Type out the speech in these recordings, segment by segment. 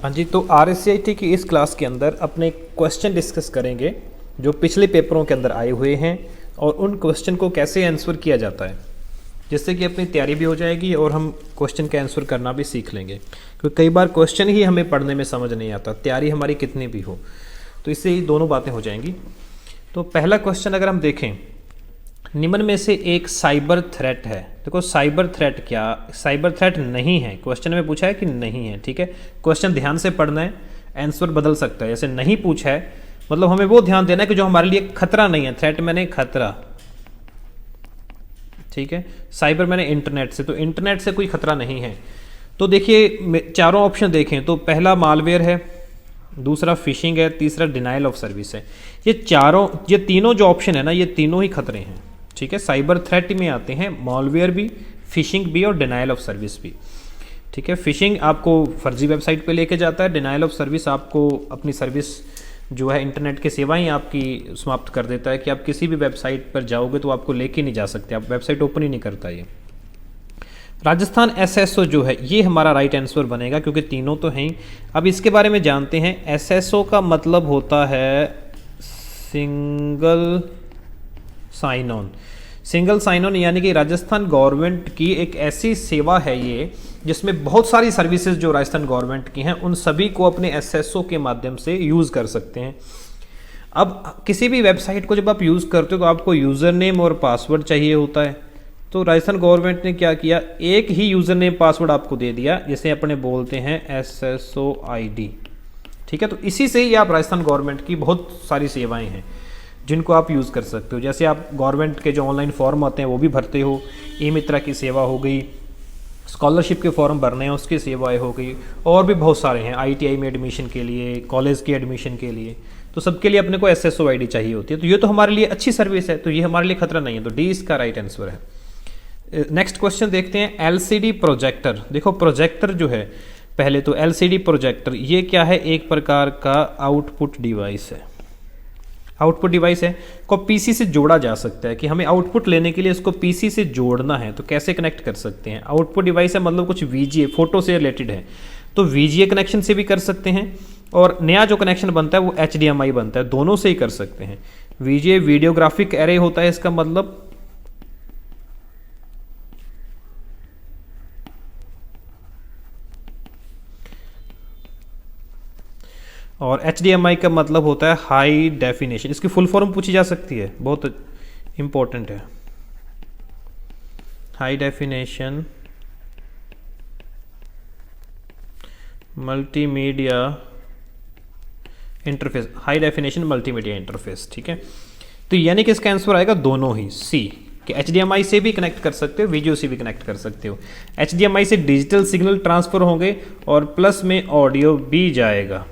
हाँ जी, तो RSCIT की इस क्लास के अंदर अपने क्वेश्चन डिस्कस करेंगे जो पिछले पेपरों के अंदर आए हुए हैं और उन क्वेश्चन को कैसे आंसर किया जाता है, जिससे कि अपनी तैयारी भी हो जाएगी और हम क्वेश्चन का आंसर करना भी सीख लेंगे। क्योंकि कई बार क्वेश्चन ही हमें पढ़ने में समझ नहीं आता, तैयारी हमारी कितनी भी हो, तो इससे ही दोनों बातें हो जाएंगी। तो पहला क्वेश्चन अगर हम देखें, निम्न में से एक साइबर थ्रेट है। देखो साइबर थ्रेट क्या, साइबर थ्रेट नहीं है, क्वेश्चन में पूछा है कि नहीं है, ठीक है। क्वेश्चन ध्यान से पढ़ना है, आंसर बदल सकता है। जैसे नहीं पूछा है मतलब हमें वो ध्यान देना है कि जो हमारे लिए खतरा नहीं है। थ्रेट मैंने खतरा, ठीक है। साइबर मैंने इंटरनेट से, तो इंटरनेट से कोई खतरा नहीं है। तो देखिए चारों ऑप्शन देखें तो पहला मालवेयर है, दूसरा फिशिंग है, तीसरा डिनाइल ऑफ सर्विस है। ये तीनों जो ऑप्शन है ना, ये तीनों ही खतरे हैं, ठीक है। साइबर थ्रेट में आते हैं मालवेयर भी, फिशिंग भी और डिनाइल ऑफ सर्विस भी, ठीक है। फिशिंग आपको फर्जी वेबसाइट पे लेके जाता है, डिनाइल ऑफ सर्विस आपको अपनी सर्विस जो है इंटरनेट की सेवाएं आपकी समाप्त कर देता है कि आप किसी भी वेबसाइट पर जाओगे तो आपको लेके नहीं जा सकते, आप वेबसाइट ओपन ही नहीं करता ये। राजस्थान SSO जो है ये हमारा राइट आंसर बनेगा, क्योंकि तीनों तो हैं। अब इसके बारे में जानते हैं। SSO का मतलब होता है single sign on. Single sign on यानी कि राजस्थान गवर्नमेंट की एक ऐसी सेवा है ये, जिसमें बहुत सारी सर्विसेज जो राजस्थान गवर्नमेंट की हैं उन सभी को अपने SSO के माध्यम से यूज़ कर सकते हैं। अब किसी भी वेबसाइट को जब आप यूज़ करते हो तो आपको यूज़र नेम और पासवर्ड चाहिए होता है। तो राजस्थान गवर्नमेंट ने क्या किया, एक ही यूज़र नेम पासवर्ड आपको दे दिया, जिसे अपने बोलते हैं SSO ID, ठीक है। तो इसी से ही आप राजस्थान गवर्नमेंट की बहुत सारी सेवाएं हैं जिनको आप यूज़ कर सकते हो। जैसे आप गवर्नमेंट के जो ऑनलाइन फॉर्म आते हैं वो भी भरते हो, ई मित्रा की सेवा हो गई, स्कॉलरशिप के फॉर्म भरने हैं उसकी सेवाएं हो गई, और भी बहुत सारे हैं, ITI में एडमिशन के लिए, कॉलेज के एडमिशन के लिए, तो सबके लिए अपने को SSO ID चाहिए होती है। तो ये तो हमारे लिए अच्छी सर्विस है, तो ये हमारे लिए खतरा नहीं है, तो डी इसका राइट आंसर है। नेक्स्ट क्वेश्चन देखते हैं, LCD प्रोजेक्टर। देखो प्रोजेक्टर जो है, पहले तो LCD प्रोजेक्टर ये क्या है, एक प्रकार का आउटपुट डिवाइस है। आउटपुट डिवाइस है को PC से जोड़ा जा सकता है कि हमें आउटपुट लेने के लिए इसको PC से जोड़ना है, तो कैसे कनेक्ट कर सकते हैं। आउटपुट डिवाइस है मतलब कुछ VGA फोटो से रिलेटेड है, तो VGA कनेक्शन से भी कर सकते हैं, और नया जो कनेक्शन बनता है वो HDMI बनता है, दोनों से ही कर सकते हैं। VGA वीडियोग्राफिक एरे होता है इसका मतलब, और HDMI का मतलब होता है हाई डेफिनेशन। इसकी फुल फॉर्म पूछी जा सकती है, बहुत इंपॉर्टेंट है। High definition multimedia interface, high definition multimedia interface, ठीक है। तो यानी कि इसका आंसर आएगा दोनों ही, C, कि HDMI से भी कनेक्ट कर सकते हो, VGA से भी कनेक्ट कर सकते हो। HDMI से डिजिटल सिग्नल ट्रांसफर होंगे और प्लस में ऑडियो भी जाएगा,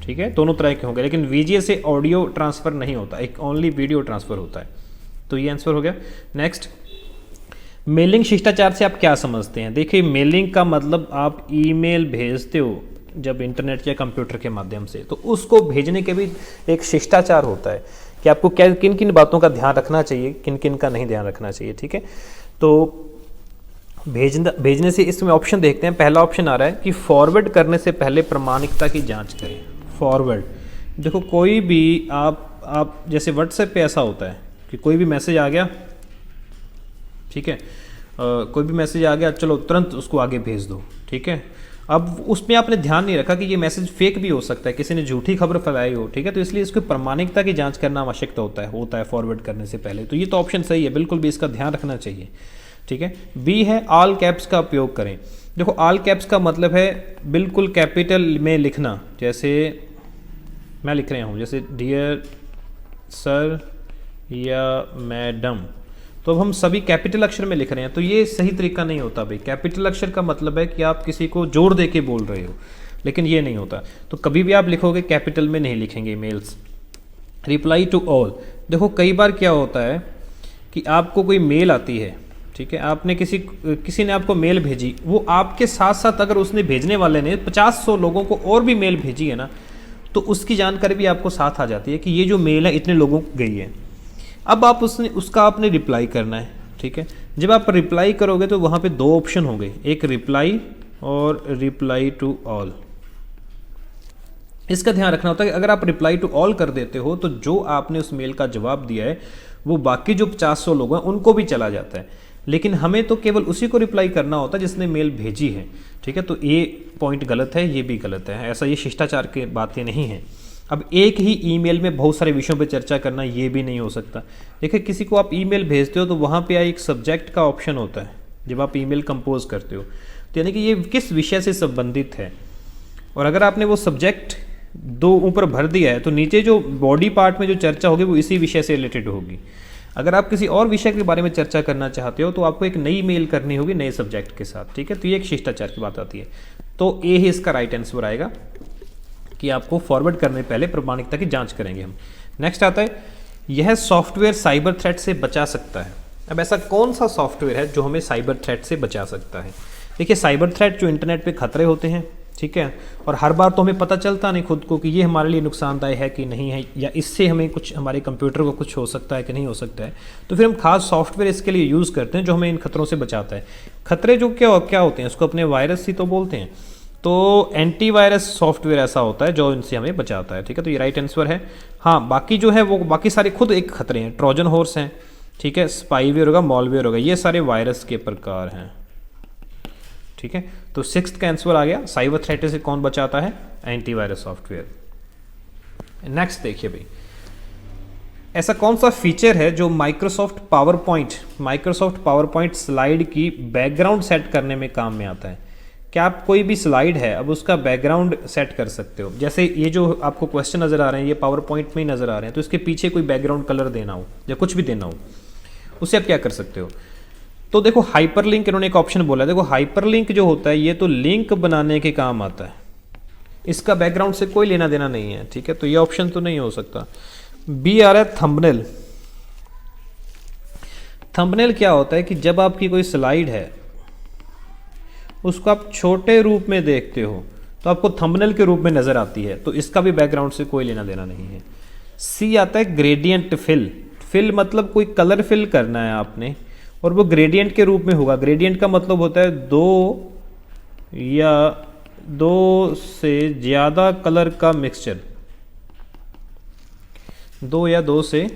ठीक है, दोनों तरह के होंगे, लेकिन VGA से ऑडियो ट्रांसफ़र नहीं होता, एक ओनली वीडियो ट्रांसफ़र होता है। तो ये आंसर हो गया। नेक्स्ट, मेलिंग शिष्टाचार से आप क्या समझते हैं। देखिए मेलिंग का मतलब आप ईमेल भेजते हो जब इंटरनेट या कंप्यूटर के माध्यम से, तो उसको भेजने के भी एक शिष्टाचार होता है कि आपको क्या किन किन बातों का ध्यान रखना चाहिए, किन किन का नहीं ध्यान रखना चाहिए, ठीक है। तो भेजने से इसमें ऑप्शन देखते हैं। पहला ऑप्शन आ रहा है कि फॉरवर्ड करने से पहले प्रामाणिकता की जाँच करें। फॉरवर्ड, देखो कोई भी आप जैसे व्हाट्सएप पे ऐसा होता है कि कोई भी मैसेज आ गया, ठीक है, कोई भी मैसेज आ गया, चलो तुरंत उसको आगे भेज दो, ठीक है। अब उसमें आपने ध्यान नहीं रखा कि ये मैसेज फेक भी हो सकता है, किसी ने झूठी खबर फैलाई हो, ठीक है, तो इसलिए इसकी प्रामाणिकता की जांच करना आवश्यकता होता है फॉरवर्ड करने से पहले। तो ये तो ऑप्शन सही है, बिल्कुल भी इसका ध्यान रखना चाहिए, ठीक है। B है ऑल कैप्स का उपयोग करें। देखो ऑल कैप्स का मतलब है बिल्कुल कैपिटल में लिखना, जैसे मैं लिख रहा हूँ, जैसे डियर सर या मैडम, तो अब हम सभी कैपिटल अक्षर में लिख रहे हैं, तो ये सही तरीका नहीं होता भाई। कैपिटल अक्षर का मतलब है कि आप किसी को जोर दे के बोल रहे हो, लेकिन ये नहीं होता। तो कभी भी आप लिखोगे कैपिटल में नहीं लिखेंगे ईमेल्स। रिप्लाई टू ऑल, देखो कई बार क्या होता है कि आपको कोई मेल आती है, ठीक है, आपने किसी ने आपको मेल भेजी, वो आपके साथ साथ अगर उसने भेजने वाले ने 50-100 लोगों को और भी मेल भेजी है ना, तो उसकी जानकारी भी आपको साथ आ जाती है कि ये जो मेल है इतने लोगों को गई है। अब आप उसका आपने रिप्लाई करना है, ठीक है। जब आप रिप्लाई करोगे तो वहाँ पे दो ऑप्शन होंगे, एक रिप्लाई और रिप्लाई टू ऑल, इसका ध्यान रखना होता है कि अगर आप रिप्लाई टू ऑल कर देते हो तो जो आपने उस मेल का जवाब दिया है वो बाकी जो 50-100 लोग हैं उनको भी चला जाता है, लेकिन हमें तो केवल उसी को रिप्लाई करना होता है जिसने मेल भेजी है। ठीक है, तो ये पॉइंट गलत है, ये भी गलत है, ऐसा ये शिष्टाचार की बातें नहीं हैं। अब एक ही ईमेल में बहुत सारे विषयों पे चर्चा करना ये भी नहीं हो सकता। देखिए, किसी को आप ईमेल भेजते हो तो वहाँ पे एक सब्जेक्ट का ऑप्शन होता है जब आप ईमेल कंपोज करते हो, तो यानी कि ये किस विषय से संबंधित है, और अगर आपने वो सब्जेक्ट दो ऊपर भर दिया है तो नीचे जो बॉडी पार्ट में जो चर्चा होगी वो इसी विषय से रिलेटेड होगी। अगर आप किसी और विषय के बारे में चर्चा करना चाहते हो तो आपको एक नई मेल करनी होगी नए सब्जेक्ट के साथ। ठीक है, तो ये एक शिष्टाचार की बात आती है। तो ए ही इसका राइट आंसर आएगा कि आपको फॉरवर्ड करने पहले प्रमाणिकता की जांच करेंगे हम। नेक्स्ट आता है, यह सॉफ्टवेयर साइबर थ्रेट से बचा सकता है। अब ऐसा कौन सा सॉफ्टवेयर है जो हमें साइबर थ्रेट से बचा सकता है? देखिए, साइबर थ्रेट जो इंटरनेट पे खतरे होते हैं, ठीक है, और हर बार तो हमें पता चलता नहीं खुद को कि ये हमारे लिए नुकसानदायक है कि नहीं है, या इससे हमें कुछ, हमारे कंप्यूटर को कुछ हो सकता है कि नहीं हो सकता है। तो फिर हम खास सॉफ्टवेयर इसके लिए यूज़ करते हैं जो हमें इन खतरों से बचाता है। खतरे जो क्या होते हैं उसको अपने वायरस ही तो बोलते हैं। तो एंटीवायरस सॉफ्टवेयर ऐसा होता है जो इनसे हमें बचाता है। ठीक है, तो ये राइट आंसर है। हाँ, बाकी जो है वो बाकी सारे खुद एक खतरे हैं, ट्रोजन हॉर्स हैं, ठीक है, स्पाईवेयर होगा, मॉलवेयर होगा, ये सारे वायरस के प्रकार हैं। ठीक है, तो 6th का आंसर आ गया, साइबर थ्रेट से कौन बचाता है? Antivirus software. नेक्स्ट देखिए भाई, ऐसा कौन सा फीचर है जो माइक्रोसॉफ्ट पावर पॉइंट स्लाइड की बैकग्राउंड सेट करने में काम में आता है? क्या आप कोई भी स्लाइड है अब उसका बैकग्राउंड सेट कर सकते हो? जैसे ये जो आपको क्वेश्चन नज़र आ रहे हैं ये पावर पॉइंट में ही नज़र आ रहे हैं, तो इसके पीछे कोई बैकग्राउंड कलर देना हो या कुछ भी देना हो, उससे आप क्या कर सकते हो? तो देखो, हाइपरलिंक इन्होंने एक ऑप्शन बोला है। देखो, हाइपरलिंक जो होता है ये तो लिंक बनाने के काम आता है, इसका बैकग्राउंड से कोई लेना देना नहीं है। ठीक है, तो ये ऑप्शन तो नहीं हो सकता। बी आ रहा है थंबनेल। थंबनेल क्या होता है कि जब आपकी कोई स्लाइड है उसको आप छोटे रूप में देखते हो तो आपको थंबनेल के रूप में नजर आती है, तो इसका भी बैकग्राउंड से कोई लेना देना नहीं है। सी आता है ग्रेडियंट फिल। फिल मतलब कोई कलर फिल करना है आपने, और वो ग्रेडियंट के रूप में होगा। ग्रेडियंट का मतलब होता है दो या दो से ज़्यादा कलर का मिक्सचर, दो या दो से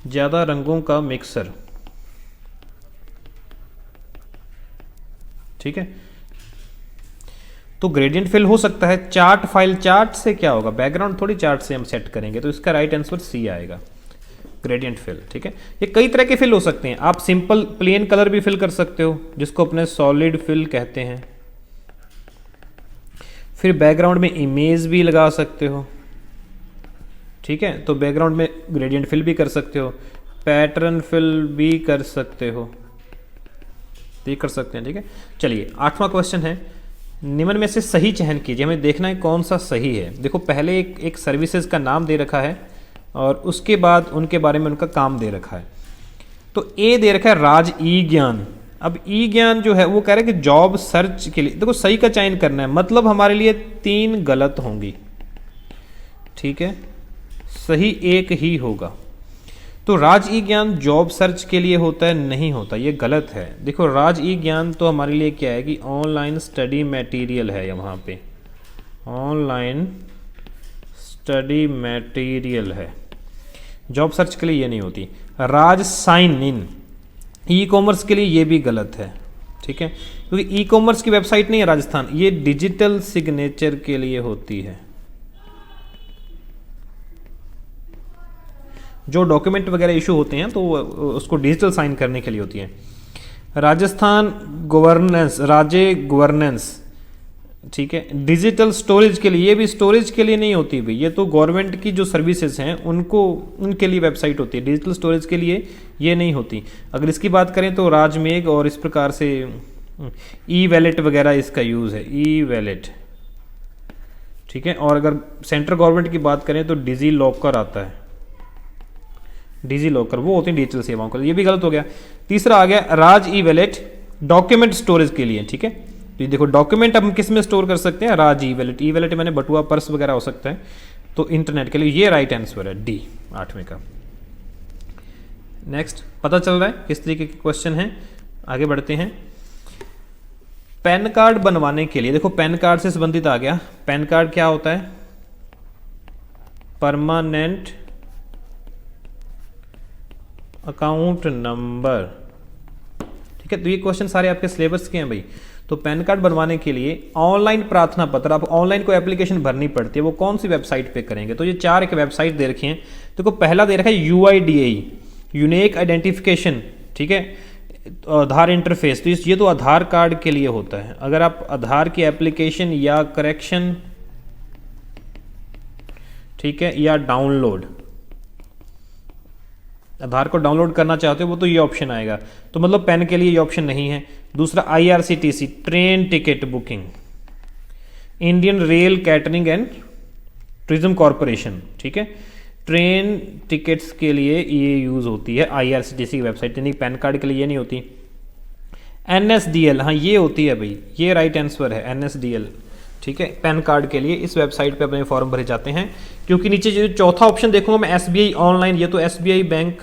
ज़्यादा रंगों का मिक्सर। ठीक है, तो ग्रेडियंट फिल हो सकता है। चार्ट फाइल, चार्ट से क्या होगा? बैकग्राउंड थोड़ी चार्ट से हम सेट करेंगे, तो इसका राइट आंसर सी आएगा, ग्रेडियंट फिल। ठीक है, ये कई तरह के फिल हो सकते हैं। आप सिंपल प्लेन कलर भी फिल कर सकते हो जिसको अपने सॉलिड फिल कहते हैं। फिर बैकग्राउंड में इमेज भी लगा सकते हो। ठीक है, तो बैकग्राउंड में ग्रेडियंट फिल भी कर सकते हो, पैटर्न फिल भी कर सकते हो, ये कर सकते हैं। ठीक है, चलिए 8वां क्वेश्चन है, निम्न में से सही चयन कीजिए। हमें देखना है कौन सा सही है। देखो, पहले एक सर्विसेज का नाम दे रखा है और उसके बाद उनके बारे में उनका काम दे रखा है। तो ए दे रखा है राज ई ज्ञान। अब ई ज्ञान जो है वो कह रहा है कि जॉब सर्च के लिए, देखो सही का चयन करना है, मतलब हमारे लिए 3 गलत होंगी। ठीक है, सही एक ही होगा। तो राज ई ज्ञान जॉब सर्च के लिए होता है? नहीं होता, ये गलत है। देखो, राज ई ज्ञान तो हमारे लिए क्या है कि ऑनलाइन स्टडी मटेरियल है, यहाँ पे ऑनलाइन स्टडी मटेरियल है, जॉब सर्च के लिए ये नहीं होती। राज साइन इन, ई कॉमर्स के लिए ये भी गलत है। ठीक है, क्योंकि ई कॉमर्स की वेबसाइट नहीं है राजस्थान, ये डिजिटल सिग्नेचर के लिए होती है, जो डॉक्यूमेंट वगैरह इशू होते हैं तो उसको डिजिटल साइन करने के लिए होती है। राजस्थान गवर्नेंस, राजे गवर्नेंस, ठीक है, डिजिटल स्टोरेज के लिए, ये भी स्टोरेज के लिए नहीं होती भाई, ये तो गवर्नमेंट की जो सर्विसेज हैं उनको, उनके लिए वेबसाइट होती है, डिजिटल स्टोरेज के लिए ये नहीं होती। अगर इसकी बात करें तो राजमेघ और इस प्रकार से ई वैलेट वगैरह इसका यूज़ है, ई वैलेट। ठीक है, और अगर सेंट्रल गवर्नमेंट की बात करें तो डिजी लॉकर आता है, डिजी लॉकर वो होती है डिजिटल सेवाओं का, ये भी गलत हो गया। तीसरा आ गया राज ई वैलेट, डॉक्यूमेंट स्टोरेज के लिए। ठीक है, तो ये देखो डॉक्यूमेंट हम किस में स्टोर कर सकते हैं? राज ई वैलेट। ई वैलेट मैंने बटुआ, पर्स वगैरह हो सकता है, तो इंटरनेट के लिए। ये राइट आंसर है डी, 8वें का। नेक्स्ट, पता चल रहा है किस तरीके के क्वेश्चन हैं? आगे बढ़ते हैं। पैन कार्ड बनवाने के लिए देखो, पैन कार्ड से संबंधित आ गया। पैन कार्ड क्या होता है? परमानेंट अकाउंट नंबर, ठीक है। तो ये क्वेश्चन सारे आपके सिलेबस के हैं भाई। तो पैन कार्ड बनवाने के लिए ऑनलाइन प्रार्थना पत्र, आप ऑनलाइन कोई एप्लीकेशन भरनी पड़ती है, वो कौन सी वेबसाइट पे करेंगे? तो ये 4 एक वेबसाइट दे रखी हैं। देखो पहला दे रखा है UIDAI, यूनिक आइडेंटिफिकेशन, ठीक है, आधार इंटरफेस। तो ये तो आधार कार्ड के लिए होता है। अगर आप आधार की एप्लीकेशन या करेक्शन, ठीक है, या डाउनलोड, आधार को डाउनलोड करना चाहते हो वो तो ये ऑप्शन आएगा। तो मतलब पेन के लिए ये ऑप्शन नहीं है। दूसरा IRCTC, train ticket booking, Indian rail catering and tourism corporation, ठीक है, ट्रेन टिकट्स के लिए ये यूज़ होती है IRCTC की वेबसाइट, यानी पैन कार्ड के लिए ये नहीं होती। NSDL, हाँ ये होती है भाई, ये राइट आंसर है NSDL, ठीक है, पैन कार्ड के लिए इस वेबसाइट पे अपने फॉर्म भरे जाते हैं। क्योंकि नीचे जो चौथा ऑप्शन देखूंगा मैं SBI ऑनलाइन, ये तो SBI बैंक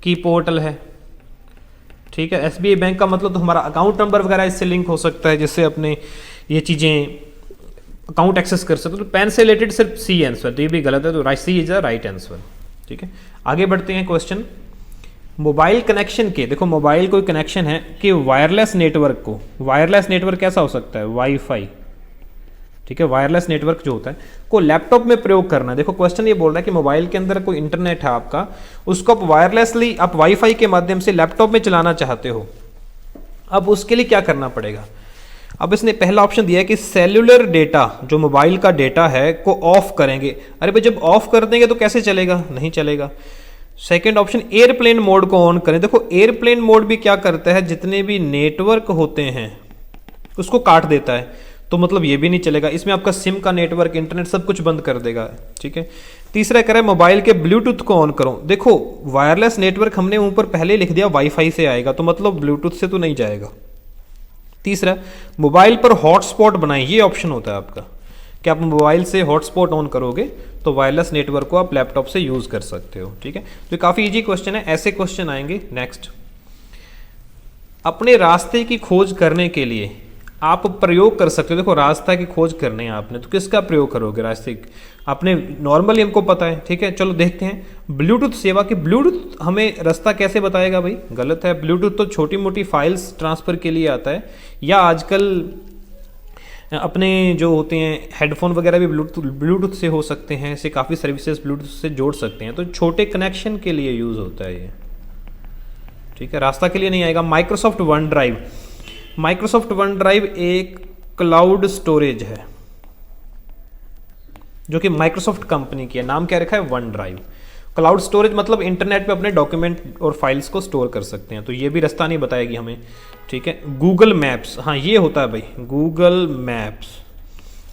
की पोर्टल है, ठीक है। SBI बैंक का मतलब तो हमारा अकाउंट नंबर वगैरह इससे लिंक हो सकता है, जिससे अपने ये चीज़ें अकाउंट एक्सेस कर सकते हो। तो पैन से रिलेटेड सिर्फ C आंसर, तो ये भी गलत है, तो C is the right answer, ठीक है। आगे बढ़ते हैं क्वेश्चन। मोबाइल कनेक्शन के, देखो मोबाइल कोई कनेक्शन है कि वायरलेस नेटवर्क को, वायरलेस नेटवर्क कैसा हो सकता है? वाईफाई, ठीक है, वायरलेस नेटवर्क जो होता है को लैपटॉप में प्रयोग करना है। देखो क्वेश्चन ये बोल रहा है कि मोबाइल के अंदर कोई इंटरनेट है आपका, उसको आप वायरलेसली, आप वाईफाई के माध्यम से लैपटॉप में चलाना चाहते हो। अब उसके लिए क्या करना पड़ेगा? अब इसने पहला ऑप्शन दिया है कि सेल्यूलर डेटा, जो मोबाइल का डेटा है, को ऑफ करेंगे। अरे भाई जब ऑफ कर देंगे तो कैसे चलेगा? नहीं चलेगा। सेकेंड ऑप्शन, एयरप्लेन मोड को ऑन करें। देखो एयरप्लेन मोड भी क्या करता है, जितने भी नेटवर्क होते हैं उसको काट देता है, तो मतलब ये भी नहीं चलेगा। इसमें आपका सिम का नेटवर्क, इंटरनेट सब कुछ बंद कर देगा, ठीक है। तीसरा कह रहा है मोबाइल के ब्लूटूथ को ऑन करो। देखो वायरलेस नेटवर्क हमने ऊपर पहले लिख दिया वाईफाई से आएगा, तो मतलब ब्लूटूथ से तो नहीं जाएगा। तीसरा, मोबाइल पर हॉटस्पॉट बनाएं, ये ऑप्शन होता है आपका कि आप मोबाइल से हॉटस्पॉट ऑन करोगे तो वायरलेस नेटवर्क को आप लैपटॉप से यूज कर सकते हो, ठीक है। तो काफी इजी क्वेश्चन है, ऐसे क्वेश्चन आएंगे। नेक्स्ट, अपने रास्ते की खोज करने के लिए आप प्रयोग कर सकते हो। देखो रास्ता की खोज करनी है आपने, तो किसका प्रयोग करोगे? रास्ते आपने नॉर्मली हमको पता है, ठीक है। चलो देखते हैं ब्लूटूथ सेवा की। ब्लूटूथ हमें रास्ता कैसे बताएगा भाई? गलत है। ब्लूटूथ तो छोटी मोटी फाइल्स ट्रांसफर के लिए आता है, या आजकल अपने जो होते हैं हेडफोन वगैरह भी ब्लूटूथ से हो सकते हैं। ऐसे काफ़ी सर्विसेज ब्लूटूथ से जोड़ सकते हैं, तो छोटे कनेक्शन के लिए यूज़ होता है ये, ठीक है। रास्ता के लिए नहीं आएगा। Microsoft one drive, Microsoft one drive एक क्लाउड स्टोरेज है जो कि माइक्रोसॉफ्ट कंपनी की है। नाम क्या रखा है? One drive. क्लाउड स्टोरेज मतलब इंटरनेट पे अपने डॉक्यूमेंट और फाइल्स को स्टोर कर सकते हैं, तो ये भी रास्ता नहीं बताएगी हमें, ठीक है। गूगल मैप्स, हाँ ये होता है भाई गूगल मैप्स।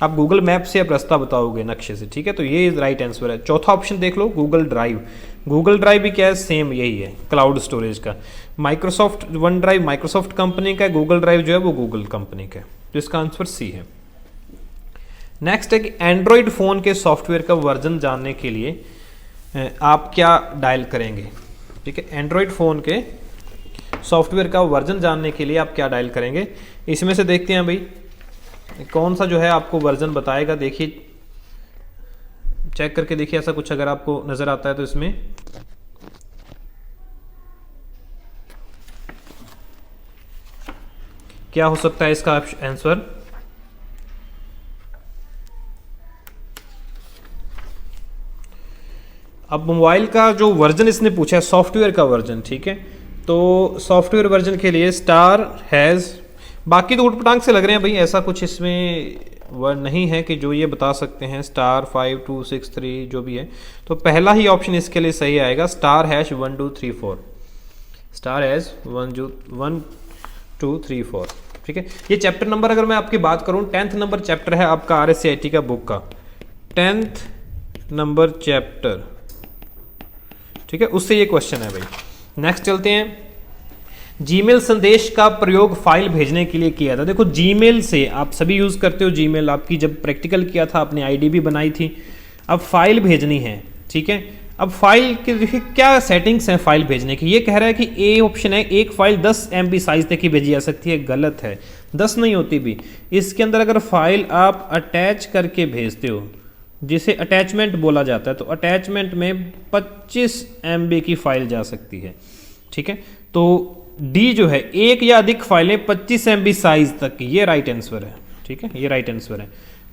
आप गूगल मैप से आप रास्ता बताओगे नक्शे से, ठीक है। तो ये राइट आंसर है। चौथा ऑप्शन देख लो, गूगल ड्राइव। गूगल ड्राइव भी क्या है? सेम यही है, क्लाउड स्टोरेज का। Microsoft one drive Microsoft company का है, गूगल ड्राइव जो है वो गूगल कंपनी का है, तो इसका आंसर C है। नेक्स्ट है कि एंड्रॉयड फ़ोन के सॉफ्टवेयर का वर्जन जानने के लिए आप क्या डायल करेंगे, ठीक है। एंड्रॉयड फ़ोन के सॉफ्टवेयर का वर्जन जानने के लिए आप क्या डायल करेंगे? इसमें से देखते हैं भाई कौन सा जो है आपको वर्जन बताएगा। देखिए चेक करके देखिए, ऐसा कुछ अगर आपको नज़र आता है तो इसमें क्या हो सकता है इसका आंसर? अब मोबाइल का जो वर्जन इसने पूछा है, सॉफ्टवेयर का वर्जन, ठीक है। तो सॉफ्टवेयर वर्जन के लिए स्टार हैज़, बाकी तो उटपटांग से लग रहे हैं भाई, ऐसा कुछ इसमें वर्ड नहीं है कि जो ये बता सकते हैं स्टार 5263 जो भी है। तो पहला ही ऑप्शन इसके लिए सही आएगा, स्टार हैश 1234, स्टार हैश 1234, ठीक है। ये चैप्टर नंबर अगर मैं आपकी बात करूं, 10th नंबर चैप्टर है आपका RSCIT का बुक का, 10th नंबर चैप्टर, ठीक है, उससे ये क्वेश्चन है भाई। नेक्स्ट चलते हैं, जीमेल संदेश का प्रयोग फाइल भेजने के लिए किया था। देखो जीमेल से आप सभी यूज़ करते हो जीमेल, आपकी जब प्रैक्टिकल किया था आपने ID भी बनाई थी। अब फाइल भेजनी है, ठीक है। अब फाइल के देखिए क्या सेटिंग्स हैं फाइल भेजने की। ये कह रहा है कि ए ऑप्शन है, एक फाइल 10 MB साइज तक की भेजी जा सकती है, गलत है, 10 नहीं होती भी। इसके अंदर अगर फाइल आप अटैच करके भेजते हो, जिसे अटैचमेंट बोला जाता है, तो अटैचमेंट में 25 MB की फाइल जा सकती है, ठीक है। तो डी जो है, एक या अधिक फाइलें 25 MB साइज तक की, ये राइट आंसर है, ठीक है, ये राइट आंसर है।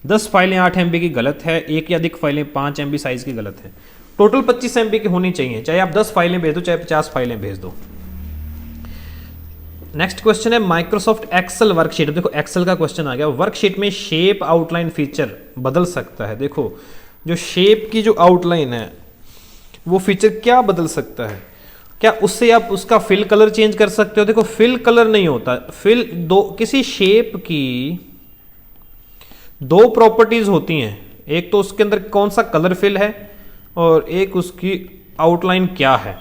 10 फाइलें 8 MB की गलत है, एक या अधिक फाइलें 5 MB साइज की गलत है। टोटल 25 MB की होनी चाहिए, चाहे आप 10 फाइलें भेज दो चाहे 50 फाइलें भेज दो। नेक्स्ट क्वेश्चन है माइक्रोसॉफ्ट एक्सेल वर्कशीट। देखो एक्सेल का क्वेश्चन आ गया, वर्कशीट में शेप आउटलाइन फीचर बदल सकता है। देखो जो शेप की जो आउटलाइन है वो फीचर क्या बदल सकता है, क्या उससे आप उसका फिल कलर चेंज कर सकते हो। देखो फिल कलर नहीं होता, फिल दो किसी शेप की दो प्रॉपर्टीज होती हैं, एक तो उसके अंदर कौन सा कलर फिल है और एक उसकी आउटलाइन क्या है।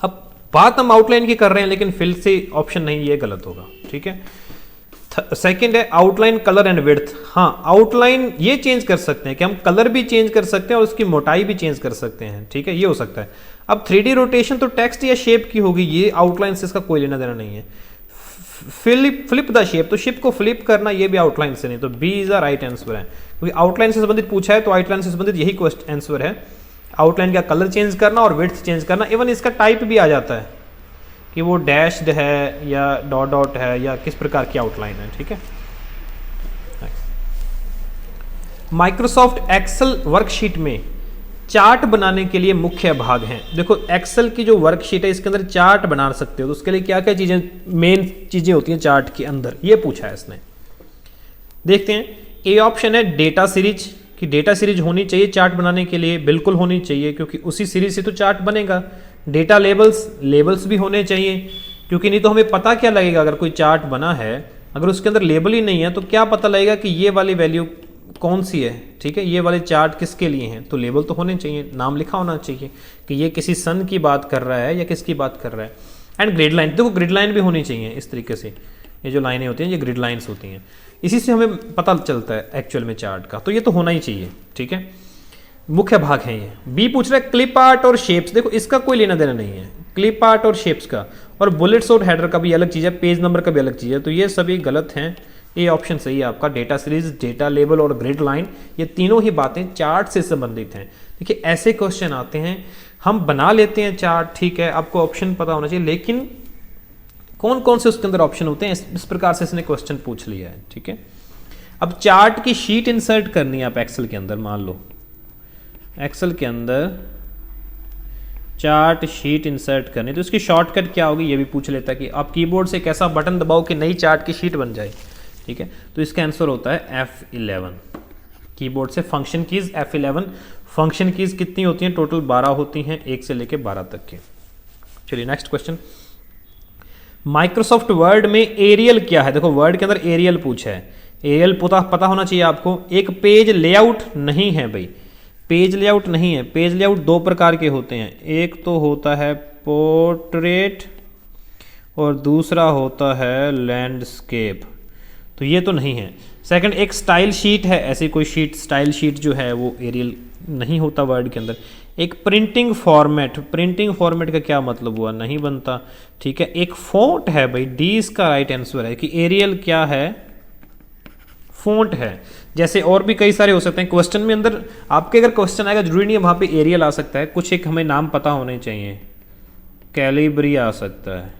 अब बात हम आउटलाइन की कर रहे हैं लेकिन फिल से ऑप्शन नहीं, ये गलत होगा, ठीक है। सेकंड है आउटलाइन कलर एंड विड्थ। हाँ आउटलाइन ये चेंज कर सकते हैं कि हम कलर भी चेंज कर सकते हैं और उसकी मोटाई भी चेंज कर सकते हैं, ठीक है, ये हो सकता है। अब 3D रोटेशन तो टेक्स्ट या शेप की होगी, ये आउटलाइन से इसका कोई लेना देना नहीं है। फ्लिप द शेप, तो शेप को फ्लिप करना ये भी आउटलाइन से नहीं, तो B is the right answer है, क्योंकि आउटलाइन से संबंधित पूछा है तो आउटलाइन से संबंधित यही क्वेश्चन आंसर है। आउटलाइन का कलर चेंज करना और विड्थ चेंज करना, इवन इसका टाइप भी आ जाता है कि वो डैश्ड है या डॉट डॉट है या किस प्रकार की आउटलाइन है, ठीक है। माइक्रोसॉफ्ट एक्सेल वर्कशीट में चार्ट बनाने के लिए मुख्य भाग हैं। देखो एक्सेल की जो वर्कशीट है इसके अंदर चार्ट बना सकते हो, तो उसके लिए क्या क्या चीजें मेन चीजें होती हैं चार्ट के अंदर, ये पूछा है इसने। देखते हैं, ए ऑप्शन है डेटा सीरीज, कि डेटा सीरीज होनी चाहिए चार्ट बनाने के लिए, बिल्कुल होनी चाहिए क्योंकि उसी सीरीज से तो चार्ट बनेगा। डेटा लेबल्स, लेबल्स भी होने चाहिए, क्योंकि नहीं तो हमें पता क्या लगेगा अगर कोई चार्ट बना है अगर उसके अंदर लेबल ही नहीं है तो क्या पता लगेगा कि ये वाली वैल्यू कौन सी है, ठीक है, ये वाले चार्ट किसके लिए हैं। तो लेबल तो होने चाहिए, नाम लिखा होना चाहिए कि ये किसी सन की बात कर रहा है या किसकी बात कर रहा है। एंड ग्रिड लाइन, देखो ग्रिड लाइन भी होनी चाहिए इस तरीके से, ये जो लाइनें होती हैं ये ग्रिड लाइन्स होती हैं, इसी से हमें पता चलता है एक्चुअल में चार्ट का, तो ये तो होना ही चाहिए, ठीक है। मुख्य भाग है ये। बी पूछ रहा है क्लिप आर्ट और शेप्स, देखो इसका कोई लेना देना नहीं है, क्लिप आर्ट और शेप्स का, और बुलेट्स और हेडर का भी अलग चीज़ है, पेज नंबर का भी अलग चीज़ है, तो ये सभी गलत हैं। ये ऑप्शन सही है आपका, डेटा सीरीज, डेटा लेबल और ग्रिड लाइन, ये तीनों ही बातें चार्ट से संबंधित हैं। देखिए ऐसे क्वेश्चन आते हैं, हम बना लेते हैं चार्ट, ठीक है, आपको ऑप्शन पता होना चाहिए, लेकिन कौन कौन से उसके अंदर ऑप्शन होते हैं इस प्रकार से इसने क्वेश्चन पूछ लिया है, ठीक है। अब चार्ट की शीट इंसर्ट करनी है आप एक्सेल के अंदर, मान लो एक्सेल के अंदर चार्ट शीट इंसर्ट करनी, तो इसकी शॉर्टकट क्या होगी ये भी पूछ लेता है कि आप कीबोर्ड से कैसा बटन दबाओ कि नई चार्ट की शीट बन जाए, ठीक है। तो इसका आंसर होता है F11, कीबोर्ड से function keys F11। Function keys कितनी होती हैं, टोटल 12 होती हैं, 1 से लेके 12 तक के। चलिए नेक्स्ट क्वेश्चन, माइक्रोसॉफ्ट वर्ड में एरियल क्या है। देखो वर्ड के अंदर एरियल पूछा है, एरियल पता होना चाहिए आपको। एक पेज लेआउट नहीं है भाई, पेज लेआउट नहीं है। पेज लेआउट दो प्रकार के होते हैं, एक तो होता है पोर्ट्रेट और दूसरा होता है लैंडस्केप, तो ये तो नहीं है। सेकंड एक स्टाइल शीट है, ऐसी कोई शीट स्टाइल शीट जो है वो एरियल नहीं होता वर्ड के अंदर। एक प्रिंटिंग फॉर्मेट, प्रिंटिंग फॉर्मेट का क्या मतलब हुआ, नहीं बनता, ठीक है। एक फॉन्ट है भाई, डी इसका राइट आंसर है कि एरियल क्या है, फॉन्ट है। जैसे और भी कई सारे हो सकते हैं क्वेश्चन में अंदर, आपके अगर क्वेश्चन आएगा जरूरी नहीं है वहाँ पे एरियल आ सकता है, कुछ एक हमें नाम पता होने चाहिए, कैलिब्री आ सकता है,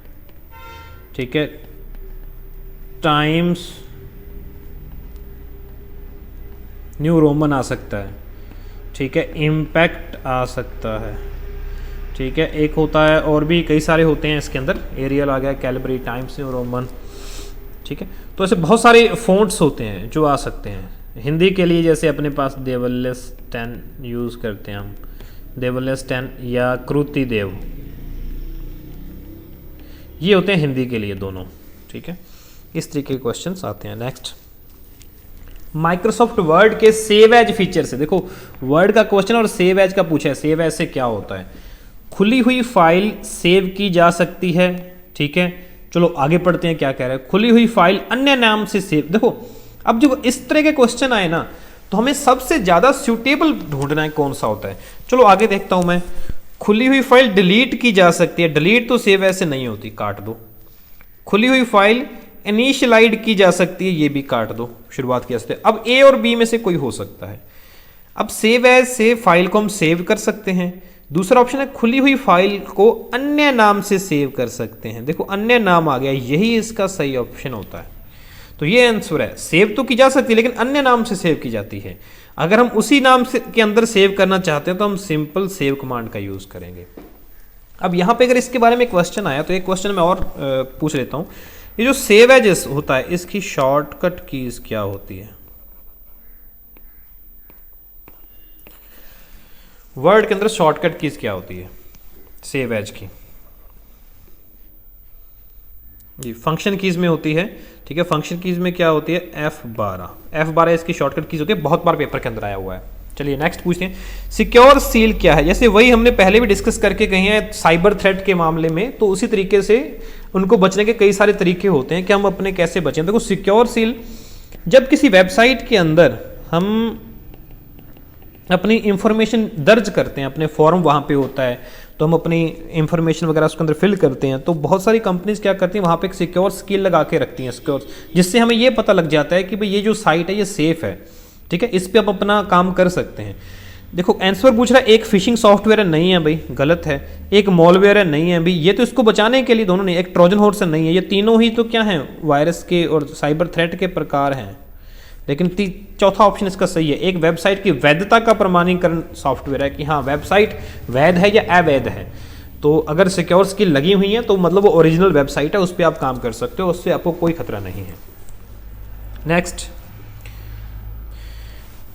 ठीक है, टाइम्स न्यू रोमन आ सकता है, ठीक है, इम्पैक्ट आ सकता है, ठीक है। एक होता है और भी कई सारे होते हैं इसके अंदर, एरियल आ गया, कैलिब्री, टाइम्स न्यू रोमन, ठीक है। तो ऐसे बहुत सारे फ़ॉन्ट्स होते हैं जो आ सकते हैं। हिंदी के लिए जैसे अपने पास देवल्यस 10 यूज़ करते हैं हम, देवल्यस 10 या कृति देव, ये होते हैं हिंदी के लिए दोनों, ठीक है। इस तरीके के क्वेश्चंस आते हैं। नेक्स्ट, माइक्रोसॉफ्ट वर्ड के सेव एज फीचर से, देखो वर्ड का क्वेश्चन और सेव एज का पूछा है। सेव एज से क्या होता है, खुली हुई फाइल सेव की जा सकती है, ठीक है। चलो आगे पढ़ते हैं क्या कह रहा है। खुली हुई फाइल अन्य नाम से सेव, देखो अब जो इस तरह के क्वेश्चन आए ना, तो हमें सबसे ज़्यादा सूटेबल ढूंढना है कौन सा होता है। चलो आगे देखता हूँ मैं। खुली हुई फाइल डिलीट की जा सकती है, डिलीट तो सेव ऐसे नहीं होती, काट दो। खुली हुई फाइल इनिशियलाइज की जा सकती है, ये भी काट दो, शुरुआत की जाती है। अब ए और बी में से कोई हो सकता है। अब सेव एज से फाइल को हम सेव कर सकते हैं। दूसरा ऑप्शन है खुली हुई फाइल को अन्य नाम से सेव कर सकते हैं। देखो अन्य नाम आ गया, यही इसका सही ऑप्शन होता है। तो ये आंसर है, सेव तो की जा सकती है लेकिन अन्य नाम से सेव की जाती है। अगर हम उसी नाम से के अंदर सेव करना चाहते हैं तो हम सिंपल सेव कमांड का यूज करेंगे। अब यहाँ पे अगर इसके बारे में क्वेश्चन आया तो एक क्वेश्चन मैं और पूछ लेता हूँ। ये जो सेव एज होता है इसकी शॉर्टकट कीज क्या होती है? वर्ड के अंदर शॉर्टकट कीज क्या होती है सेव एज की? जी फंक्शन कीज में होती है, ठीक है। फंक्शन कीज में क्या होती है? F12 इसकी शॉर्टकट कीज होती है, बहुत बार पेपर के अंदर आया हुआ है। चलिए नेक्स्ट पूछते हैं, सिक्योर सील क्या है? जैसे वही हमने पहले भी डिस्कस करके गए हैं साइबर थ्रेट के मामले में, तो उसी तरीके से उनको बचने के कई सारे तरीके होते हैं कि हम अपने कैसे बचें। देखो सिक्योर सील, जब किसी वेबसाइट के अंदर हम अपनी इंफॉर्मेशन दर्ज करते हैं, अपने फॉर्म वहाँ पे होता है, तो हम अपनी इंफॉर्मेशन वगैरह उसके अंदर फिल करते हैं, तो बहुत सारी कंपनीज क्या करती हैं वहाँ पे एक सिक्योर कील लगा के रखती हैं, सिक्योर, जिससे हमें ये पता लग जाता है कि भाई ये जो साइट है ये सेफ है, ठीक है, इस पर आप अपना काम कर सकते हैं। देखो आंसर पूछ रहा है एक फिशिंग सॉफ्टवेयर नहीं है भाई, गलत है। एक मॉलवेयर है नहीं है भाई, ये तो इसको बचाने के लिए दोनों नहीं। एक ट्रोजन हॉर्स नहीं है, ये तीनों ही तो क्या है वायरस के और साइबर थ्रेट के प्रकार हैं। लेकिन चौथा ऑप्शन इसका सही है, एक वेबसाइट की वैधता का प्रमाणीकरण सॉफ्टवेयर है कि हाँ वेबसाइट वैध है या अवैध है। तो अगर सिक्योर स्किल लगी हुई है तो मतलब वो ओरिजिनल वेबसाइट है, उस पर आप काम कर सकते हो, उससे आपको कोई खतरा नहीं है। नेक्स्ट,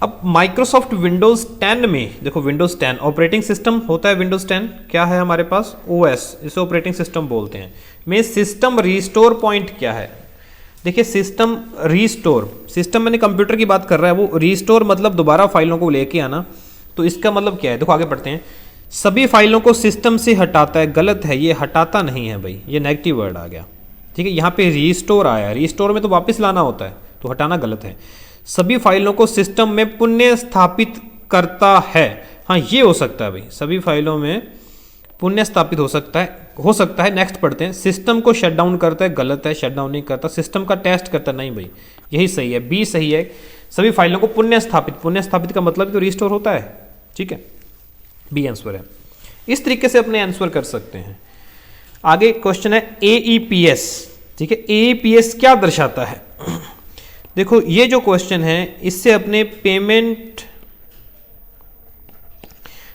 अब माइक्रोसॉफ्ट विंडोज 10 में देखो, विंडोज 10 ऑपरेटिंग सिस्टम होता है। विंडोज 10 क्या है हमारे पास? ओएस, इसे ऑपरेटिंग सिस्टम बोलते हैं। में सिस्टम रिस्टोर पॉइंट क्या है? देखिए सिस्टम रिस्टोर, सिस्टम मैंने कंप्यूटर की बात कर रहा है, वो रिस्टोर मतलब दोबारा फाइलों को लेके आना। तो इसका मतलब क्या है? देखो आगे पढ़ते हैं। सभी फाइलों को सिस्टम से हटाता है, गलत है, ये हटाता नहीं है भाई, ये नेगेटिव वर्ड आ गया, ठीक है। यहाँ पे रिस्टोर आया, रिस्टोर में तो वापस लाना होता है, तो हटाना गलत है। सभी फाइलों को सिस्टम में पुनः स्थापित करता है, हाँ ये हो सकता है भाई, सभी फाइलों में पुनः स्थापित हो सकता है। नेक्स्ट पढ़ते हैं। सिस्टम को शट डाउन करता है, गलत है, शट डाउन नहीं करता। सिस्टम का टेस्ट करता नहीं भाई, यही सही है, बी सही है। सभी फाइलों को पुनः स्थापित का मतलब तो रिस्टोर होता है, ठीक है, बी आंसर है। इस तरीके से अपने आंसर कर सकते हैं। आगे क्वेश्चन है AEPS, ठीक है। AEPS क्या दर्शाता है? देखो ये जो क्वेश्चन है इससे अपने पेमेंट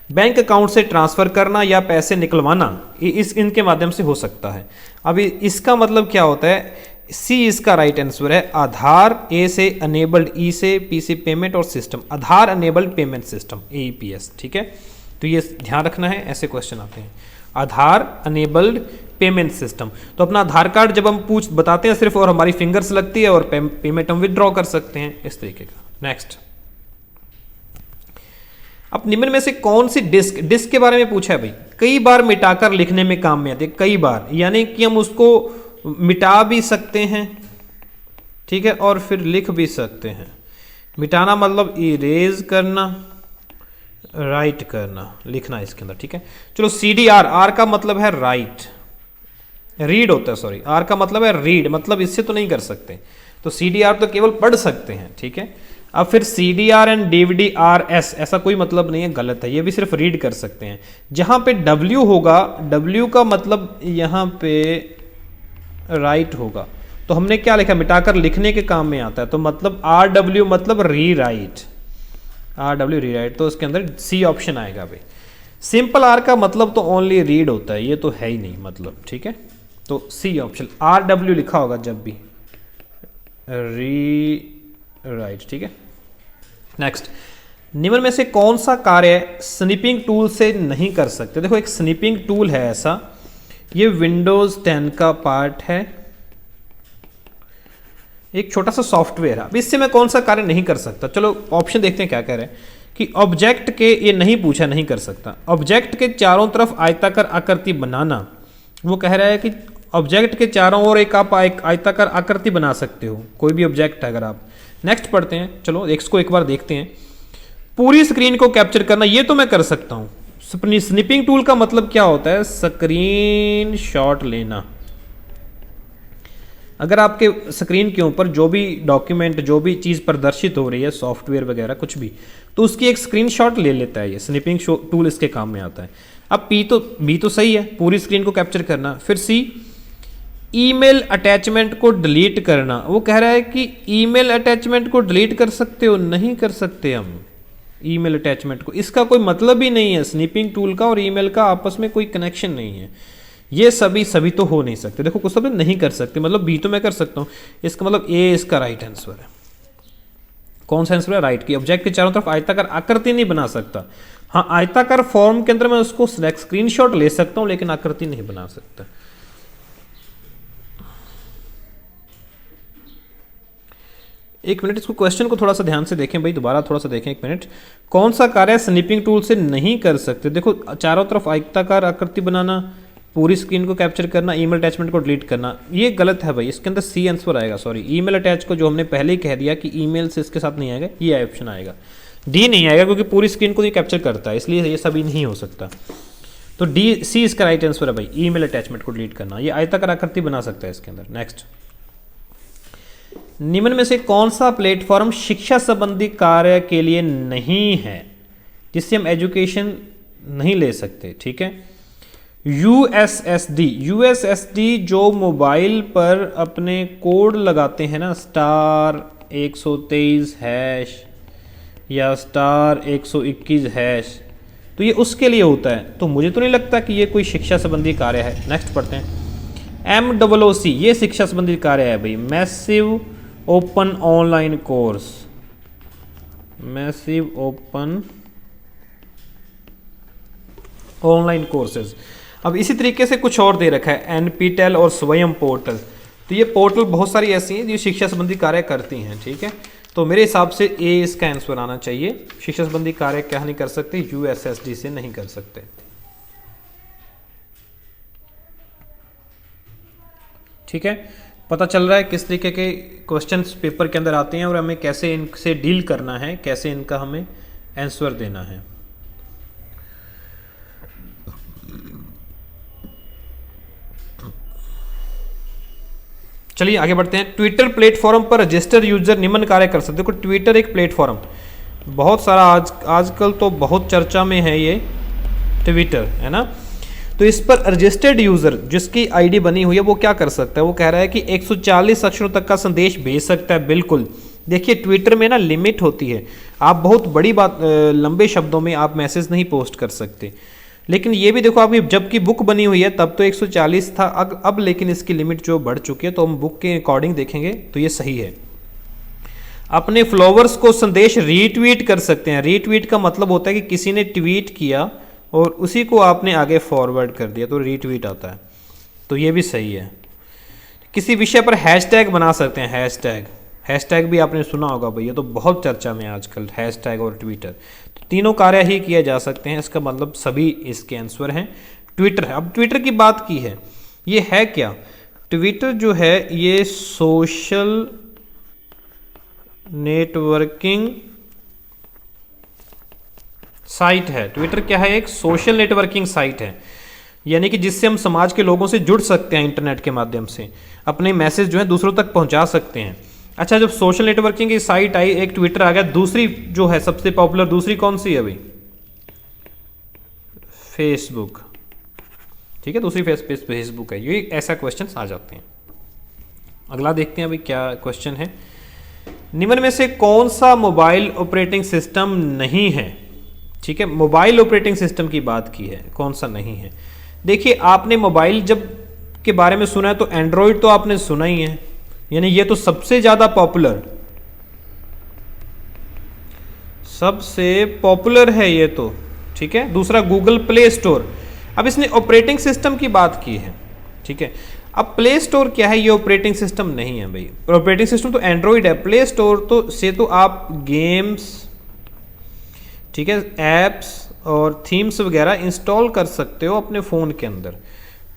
बैंक अकाउंट से ट्रांसफर करना या पैसे निकलवाना, इनके माध्यम से हो सकता है। अभी इसका मतलब क्या होता है? सी इसका राइट आंसर है। आधार, ए से अनेबल्ड, ई से, पी से पेमेंट और सिस्टम, आधार अनेबल्ड पेमेंट सिस्टम AEPS, ठीक है। तो ये ध्यान रखना है, ऐसे क्वेश्चन आते हैं। आधार अनेबल्ड पेमेंट सिस्टम, तो अपना आधार कार्ड जब हम बताते हैं सिर्फ और हमारी फिंगर्स लगती है और पेमेंट हम विदड्रॉ कर सकते हैं, इस तरीके का। नेक्स्ट, अब निम्न में से कौन सी डिस्क के बारे में पूछा है भाई? कई बार मिटाकर लिखने में काम में आती है, कई बार, यानी कि हम उसको मिटा भी सकते हैं, ठीक है, और फिर लिख भी सकते हैं। मिटाना मतलब इरेज करना, राइट करना, लिखना इसके अंदर, ठीक है। चलो CDR, आर का मतलब है राइट, रीड होता है, सॉरी, आर का मतलब है रीड, मतलब इससे तो नहीं कर सकते, तो CDR तो केवल पढ़ सकते हैं, ठीक है। अब फिर CDR एंड DVDRS, ऐसा कोई मतलब नहीं है, गलत है, ये भी सिर्फ रीड कर सकते हैं। जहां पे W होगा, W का मतलब यहां पे राइट होगा, तो हमने क्या लिखा? मिटाकर लिखने के काम में आता है, तो मतलब RW मतलब री राइट, RW री राइट, तो उसके अंदर C ऑप्शन आएगा भाई। सिंपल R का मतलब तो ओनली रीड होता है, ये तो है ही नहीं मतलब, ठीक है, तो C ऑप्शन, RW लिखा होगा जब भी, री राइट, ठीक है। नेक्स्ट, निम्न में से कौन सा कार्य स्निपिंग टूल से नहीं कर सकते? देखो एक स्निपिंग टूल है ऐसा, ये विंडोज 10 का पार्ट है, एक छोटा सा सॉफ्टवेयर है। अब इससे मैं कौन सा कार्य नहीं कर सकता? चलो ऑप्शन देखते हैं क्या कह रहे हैं कि ऑब्जेक्ट के, ये नहीं पूछा, नहीं कर सकता। ऑब्जेक्ट के चारों तरफ आयताकार आकृति बनाना, वो कह रहा है कि ऑब्जेक्ट के चारों ओर एक आप आयताकार आकृति बना सकते हो, कोई भी ऑब्जेक्ट है अगर आप। नेक्स्ट पढ़ते हैं, चलो इसको एक बार देखते हैं। पूरी स्क्रीन को कैप्चर करना, ये तो मैं कर सकता हूँ। स्निपिंग टूल का मतलब क्या होता है? स्क्रीन शॉट लेना। अगर आपके स्क्रीन के ऊपर जो भी डॉक्यूमेंट, जो भी चीज़ प्रदर्शित हो रही है, सॉफ्टवेयर वगैरह कुछ भी, तो उसकी एक स्क्रीनशॉट ले लेता है ये स्निपिंग टूल, इसके काम में आता है। अब बी तो सही है, पूरी स्क्रीन को कैप्चर करना। फिर सी, ईमेल अटैचमेंट को डिलीट करना। वो कह रहा है कि ईमेल अटैचमेंट को डिलीट कर सकते हो? नहीं कर सकते हम ईमेल अटैचमेंट को, इसका कोई मतलब ही नहीं है। स्निपिंग टूल का और ईमेल का आपस में कोई कनेक्शन नहीं है। ये सभी तो हो नहीं सकते। देखो कुछ सब नहीं कर सकते, मतलब बी तो मैं कर सकता हूँ, इसका मतलब ए इसका राइट आंसर है। कौन सा आंसर है? राइट। की ऑब्जेक्ट के चारों तरफ आयताकार आकृति नहीं बना सकता। हाँ, आयताकार फॉर्म के अंदर मैं उसको स्क्रीनशॉट ले सकता हूँ, लेकिन आकृति नहीं बना सकता। एक मिनट, इसको क्वेश्चन को थोड़ा सा ध्यान से देखें भाई, दोबारा थोड़ा सा देखें, एक मिनट। कौन सा कार्य स्निपिंग टूल से नहीं कर सकते? देखो चारों तरफ आयताकार आकृति बनाना, पूरी स्क्रीन को कैप्चर करना, ईमेल अटैचमेंट को डिलीट करना, ये गलत है भाई। इसके अंदर सी आंसर आएगा। सॉरी, ईमेल अटैच को जो हमने पहले ही कह दिया कि ईमेल से इसके साथ नहीं आएगा, ये ऑप्शन आएगा। डी नहीं आएगा क्योंकि पूरी स्क्रीन को ये कैप्चर करता है, इसलिए ये सभी नहीं हो सकता। तो डी सी इसका राइट आंसर है भाई, ईमेल अटैचमेंट को डिलीट करना। ये आयताकार आकृति बना सकता है इसके अंदर। नेक्स्ट, निम्न में से कौन सा प्लेटफॉर्म शिक्षा संबंधी कार्य के लिए नहीं है, जिससे हम एजुकेशन नहीं ले सकते? ठीक है, यूएसएसडी जो मोबाइल पर अपने कोड लगाते हैं ना, *123# या *121#, तो ये उसके लिए होता है। तो मुझे तो नहीं लगता कि ये कोई शिक्षा संबंधी कार्य है। नेक्स्ट पढ़ते हैं, MOOC, ये शिक्षा संबंधी कार्य है भाई। Massive open online course, massive open online courses. अब इसी तरीके से कुछ और दे रखा है, NPTEL और स्वयं पोर्टल। तो ये पोर्टल बहुत सारी ऐसी हैं जो शिक्षा संबंधी कार्य करती हैं। ठीक है, तो मेरे हिसाब से ए इसका आंसर आना चाहिए। शिक्षा संबंधी कार्य क्या नहीं कर सकते? यूएसएसडी से नहीं कर सकते। ठीक है, पता चल रहा है किस तरीके के क्वेश्चंस पेपर के अंदर आते हैं और हमें कैसे इनसे डील करना है, कैसे इनका हमें आंसर देना है। चलिए आगे बढ़ते हैं। ट्विटर प्लेटफॉर्म पर रजिस्टर यूजर निम्न कार्य कर सकते। देखो ट्विटर एक प्लेटफॉर्म, बहुत सारा आजकल तो बहुत चर्चा में है ये ट्विटर, है ना। तो इस पर रजिस्टर्ड यूजर जिसकी आईडी बनी हुई है वो क्या कर सकता है? वो कह रहा है कि 140 अक्षरों तक का संदेश भेज सकता है। बिल्कुल, देखिए ट्विटर में ना लिमिट होती है, आप बहुत बड़ी बात लंबे शब्दों में आप मैसेज नहीं पोस्ट कर सकते। लेकिन ये भी देखो, आपकी जबकि बुक बनी हुई है तब तो 140 था, अब लेकिन इसकी लिमिट जो बढ़ चुकी है, तो हम बुक के अकॉर्डिंग देखेंगे तो ये सही है। अपने फॉलोअर्स को संदेश रीट्वीट कर सकते हैं। रीट्वीट का मतलब होता है कि किसी ने ट्वीट किया और उसी को आपने आगे फॉरवर्ड कर दिया तो रीट्वीट आता है, तो ये भी सही है। किसी विषय पर हैशटैग बना सकते हैं। हैशटैग भी आपने सुना होगा भैया, तो बहुत चर्चा में आजकल हैशटैग और ट्विटर, तो तीनों कार्य ही किए जा सकते हैं। इसका मतलब सभी इसके आंसर हैं। ट्विटर है, अब ट्विटर की बात की है, ये है क्या? ट्विटर जो है ये सोशल नेटवर्किंग साइट है। ट्विटर क्या है? एक सोशल नेटवर्किंग साइट है, यानी कि जिससे हम समाज के लोगों से जुड़ सकते हैं, इंटरनेट के माध्यम से अपने मैसेज जो है दूसरों तक पहुंचा सकते हैं। अच्छा, जब सोशल नेटवर्किंग की साइट आई, एक ट्विटर आ गया, दूसरी जो है सबसे पॉपुलर, दूसरी कौन सी है भाई? फेसबुक। ठीक है, दूसरी फेसबुक है। ये ऐसा क्वेश्चन आ जाते हैं। अगला देखते हैं अभी क्या क्वेश्चन है। निम्न में से कौन सा मोबाइल ऑपरेटिंग सिस्टम नहीं है? ठीक है, मोबाइल ऑपरेटिंग सिस्टम की बात की है, कौन सा नहीं है? देखिए, आपने मोबाइल जब के बारे में सुना है तो एंड्रॉयड तो आपने सुना ही है, यानी ये तो सबसे ज्यादा पॉपुलर, सबसे पॉपुलर है ये तो। ठीक है, दूसरा गूगल प्ले स्टोर। अब इसने ऑपरेटिंग सिस्टम की बात की है। ठीक है, अब प्ले स्टोर क्या है? ये ऑपरेटिंग सिस्टम नहीं है भाई। ऑपरेटिंग सिस्टम तो एंड्रॉयड है, प्ले स्टोर तो से तो आप गेम्स, ठीक है, एप्स और थीम्स वगैरह इंस्टॉल कर सकते हो अपने फ़ोन के अंदर।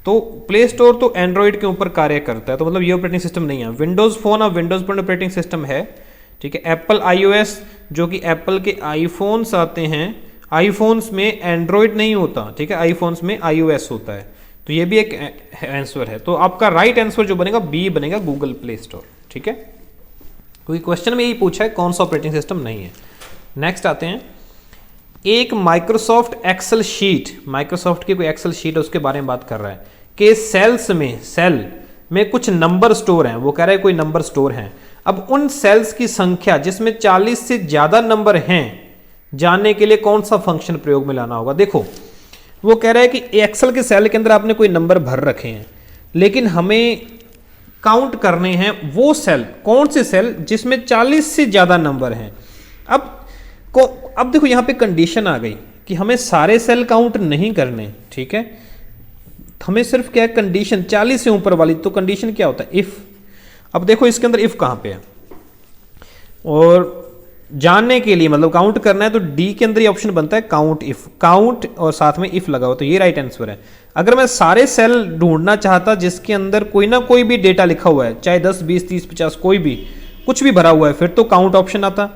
तो प्ले स्टोर तो एंड्रॉयड के ऊपर कार्य करता है, तो मतलब ये ऑपरेटिंग सिस्टम नहीं है। विंडोज़ फ़ोन अब विंडोज़ पर ऑपरेटिंग सिस्टम है, ठीक है। एप्पल iOS जो कि एप्पल के आईफोन्स आते हैं, आईफोन्स में एंड्रॉयड नहीं होता, ठीक है, आईफोन्स में iOS होता है। तो ये भी एक आंसर है। तो आपका राइट आंसर जो बनेगा बी बनेगा, गूगल प्ले स्टोर, ठीक है। क्योंकि क्वेश्चन में यही पूछा है कौन सा ऑपरेटिंग सिस्टम नहीं है। नेक्स्ट आते हैं, एक माइक्रोसॉफ्ट एक्सेल शीट, माइक्रोसॉफ्ट की कोई एक्सेल शीट है उसके बारे में बात कर रहा है कि सेल में कुछ नंबर स्टोर हैं, वो कह रहा है कोई नंबर स्टोर हैं। अब उन सेल्स की संख्या जिसमें 40 से ज्यादा नंबर हैं जानने के लिए कौन सा फंक्शन प्रयोग में लाना होगा। देखो वो कह रहा है कि एक्सेल के सेल के अंदर आपने कोई नंबर भर रखे हैं, लेकिन हमें काउंट करने हैं वो सेल, कौन से सेल जिसमें 40 से ज्यादा नंबर हैं। अब देखो यहां पे कंडीशन आ गई कि हमें सारे सेल काउंट नहीं करने, ठीक है, हमें सिर्फ क्या है कंडीशन 40 से ऊपर वाली। तो कंडीशन क्या होता है, इफ। अब देखो इसके अंदर इफ कहां पे है, और जानने के लिए मतलब काउंट करना है तो डी के अंदर ये ऑप्शन बनता है काउंट इफ, काउंट और साथ में इफ लगा हो, तो ये राइट आंसर है। अगर मैं सारे सेल ढूंढना चाहता जिसके अंदर कोई ना कोई भी डेटा लिखा हुआ है, चाहे 10 20 30 50 कोई भी कुछ भी भरा हुआ है, फिर तो काउंट ऑप्शन आता,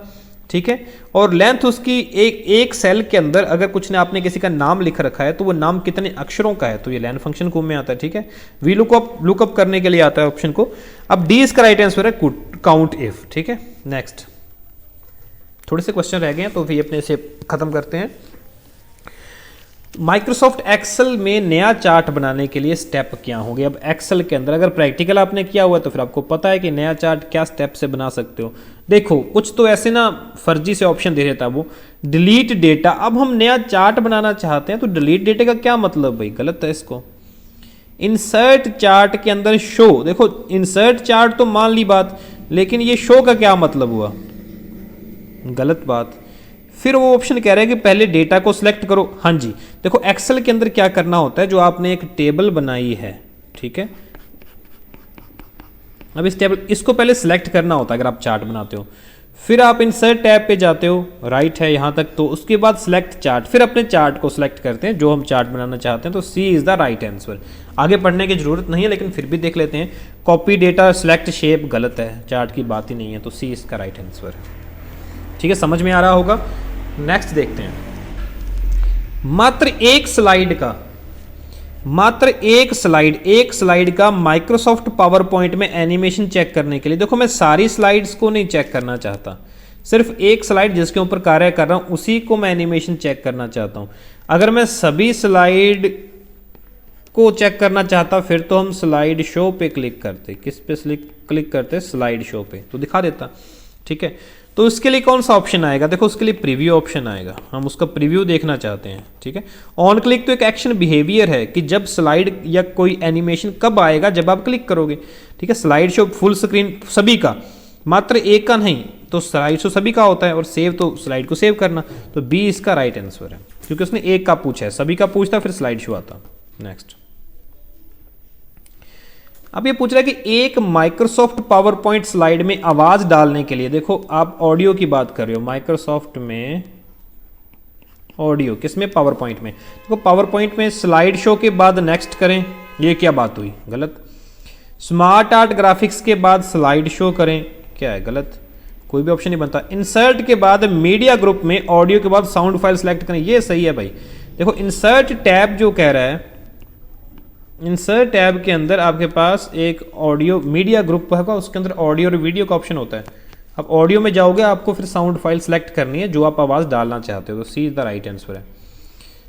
ठीक है। और लेंथ उसकी एक सेल के अंदर अगर कुछ ने आपने किसी का नाम लिख रखा है तो वो नाम कितने अक्षरों का है, तो ये लेंथ फंक्शन को में आता है, ठीक है। वी लुकअप करने के लिए आता है ऑप्शन को। अब डी इसका राइट आंसर है काउंट इफ, ठीक है। नेक्स्ट थोड़े से क्वेश्चन रह गए हैं तो फिर अपने से खत्म करते हैं। माइक्रोसॉफ्ट एक्सेल में नया चार्ट बनाने के लिए स्टेप क्या होंगे। अब एक्सेल के अंदर अगर प्रैक्टिकल आपने किया हुआ है तो फिर आपको पता है कि नया चार्ट क्या स्टेप से बना सकते हो। देखो कुछ तो ऐसे ना फर्जी से ऑप्शन दे देता है वो, डिलीट डेटा। अब हम नया चार्ट बनाना चाहते हैं तो डिलीट डेटा का क्या मतलब भाई, गलत है इसको। इंसर्ट चार्ट के अंदर शो, देखो इंसर्ट चार्ट तो मान ली बात, लेकिन ये शो का क्या मतलब हुआ, गलत बात। फिर वो ऑप्शन कह रहा है कि पहले डेटा को सिलेक्ट करो। हाँ जी, देखो एक्सेल के अंदर क्या करना होता है, जो आपने एक टेबल बनाई है, ठीक है, अब इस टेबल इसको पहले सिलेक्ट करना होता है अगर आप चार्ट बनाते हो। फिर आप इंसर्ट टैब पे जाते हो, राइट है यहाँ तक, तो उसके बाद सिलेक्ट चार्ट, फिर अपने चार्ट को सिलेक्ट करते हैं जो हम चार्ट बनाना चाहते हैं। तो सी इज द राइट आंसर। आगे पढ़ने की जरूरत नहीं है लेकिन फिर भी देख लेते हैं। कॉपी डेटा सिलेक्ट शेप गलत है, चार्ट की बात ही नहीं है, तो सी इसका राइट आंसर है, ठीक है, समझ में आ रहा होगा। नेक्स्ट देखते हैं, मात्र एक स्लाइड का माइक्रोसॉफ्ट पावर पॉइंट में एनिमेशन चेक करने के लिए। देखो मैं सारी स्लाइड्स को नहीं चेक करना चाहता, सिर्फ एक स्लाइड जिसके ऊपर कार्य कर रहा हूं उसी को मैं एनिमेशन चेक करना चाहता हूं। अगर मैं सभी स्लाइड को चेक करना चाहता फिर तो हम स्लाइड शो पे क्लिक करते। किस पे क्लिक करते, स्लाइड शो पे, तो दिखा देता, ठीक है। तो इसके लिए कौन सा ऑप्शन आएगा, देखो उसके लिए प्रीव्यू ऑप्शन आएगा, हम उसका प्रीव्यू देखना चाहते हैं, ठीक है। ऑन क्लिक तो एक एक्शन बिहेवियर है कि जब स्लाइड या कोई एनिमेशन कब आएगा, जब आप क्लिक करोगे, ठीक है। स्लाइड शो फुल स्क्रीन सभी का, मात्र एक का नहीं, तो स्लाइड शो सभी का होता है, और सेव तो स्लाइड को सेव करना, तो बी इसका राइट आंसर है, क्योंकि उसने एक का पूछा है, सभी का पूछता फिर स्लाइड शो आता। नेक्स्ट अब ये पूछ रहा है कि एक माइक्रोसॉफ्ट पावर पॉइंट स्लाइड में आवाज डालने के लिए, देखो आप ऑडियो की बात कर रहे हो, माइक्रोसॉफ्ट में ऑडियो, किसमें, पावर पॉइंट में। देखो पावर पॉइंट में स्लाइड शो के बाद नेक्स्ट करें, ये क्या बात हुई, गलत। स्मार्ट आर्ट ग्राफिक्स के बाद स्लाइड शो करें, क्या है, गलत, कोई भी ऑप्शन नहीं बनता। इंसर्ट के बाद मीडिया ग्रुप में ऑडियो के बाद साउंड फाइल सेलेक्ट करें, ये सही है भाई। देखो इंसर्ट टैब जो कह रहा है, इंसर्ट टैब के अंदर आपके पास एक ऑडियो मीडिया ग्रुप होगा, उसके अंदर ऑडियो और वीडियो का ऑप्शन होता है। अब ऑडियो में जाओगे आपको फिर साउंड फाइल सेलेक्ट करनी है जो आप आवाज़ डालना चाहते हो, तो सी इज द राइट आंसर है।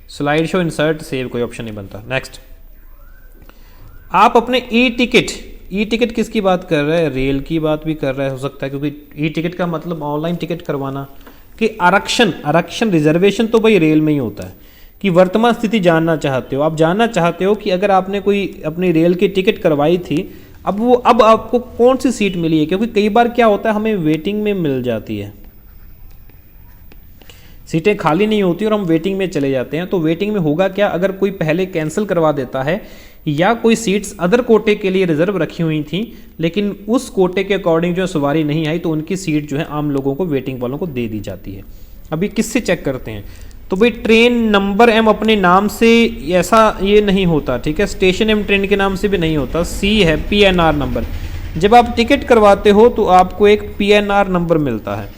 स्लाइड शो, इंसर्ट, सेव कोई ऑप्शन नहीं बनता। नेक्स्ट, आप अपने ई टिकट किसकी बात कर रहे हैं, रेल की बात भी कर रहा है, हो सकता है, क्योंकि ई टिकट का मतलब ऑनलाइन टिकट करवाना, कि आरक्षण रिजर्वेशन तो भाई रेल में ही होता है, कि वर्तमान स्थिति जानना चाहते हो, आप जानना चाहते हो कि अगर आपने कोई अपनी रेल की टिकट करवाई थी, अब आपको कौन सी सीट मिली है, क्योंकि कई बार क्या होता है हमें वेटिंग में मिल जाती है, सीटें खाली नहीं होती और हम वेटिंग में चले जाते हैं। तो वेटिंग में होगा क्या, अगर कोई पहले कैंसिल करवा देता है या कोई सीट्स अदर कोटे के लिए रिजर्व रखी हुई थी लेकिन उस कोटे के अकॉर्डिंग जो सवारी नहीं आई, तो उनकी सीट जो है आम लोगों को, वेटिंग वालों को दे दी जाती है। अभी किससे चेक करते हैं, तो भाई ट्रेन नंबर एम अपने नाम से ऐसा ये नहीं होता, ठीक है, स्टेशन एम ट्रेन के नाम से भी नहीं होता। सी है PNR नंबर। जब आप टिकट करवाते हो तो आपको एक PNR नंबर मिलता है।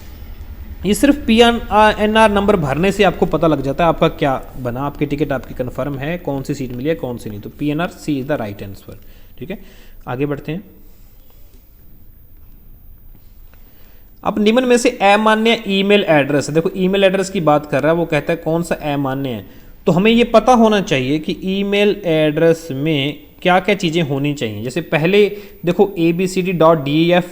ये सिर्फ PNR नंबर भरने से आपको पता लग जाता है आपका क्या बना, आपकी टिकट आपकी कंफर्म है, कौन सी सीट मिली है कौन सी नहीं। तो PNR C is the right answer, ठीक है। आगे बढ़ते हैं। अब निम्न में से अमान्य ईमेल एड्रेस, देखो ईमेल एड्रेस की बात कर रहा है, वो कहता है कौन सा अमान्य है। तो हमें ये पता होना चाहिए कि ईमेल एड्रेस में क्या क्या चीज़ें होनी चाहिए। जैसे पहले देखो abcd.def,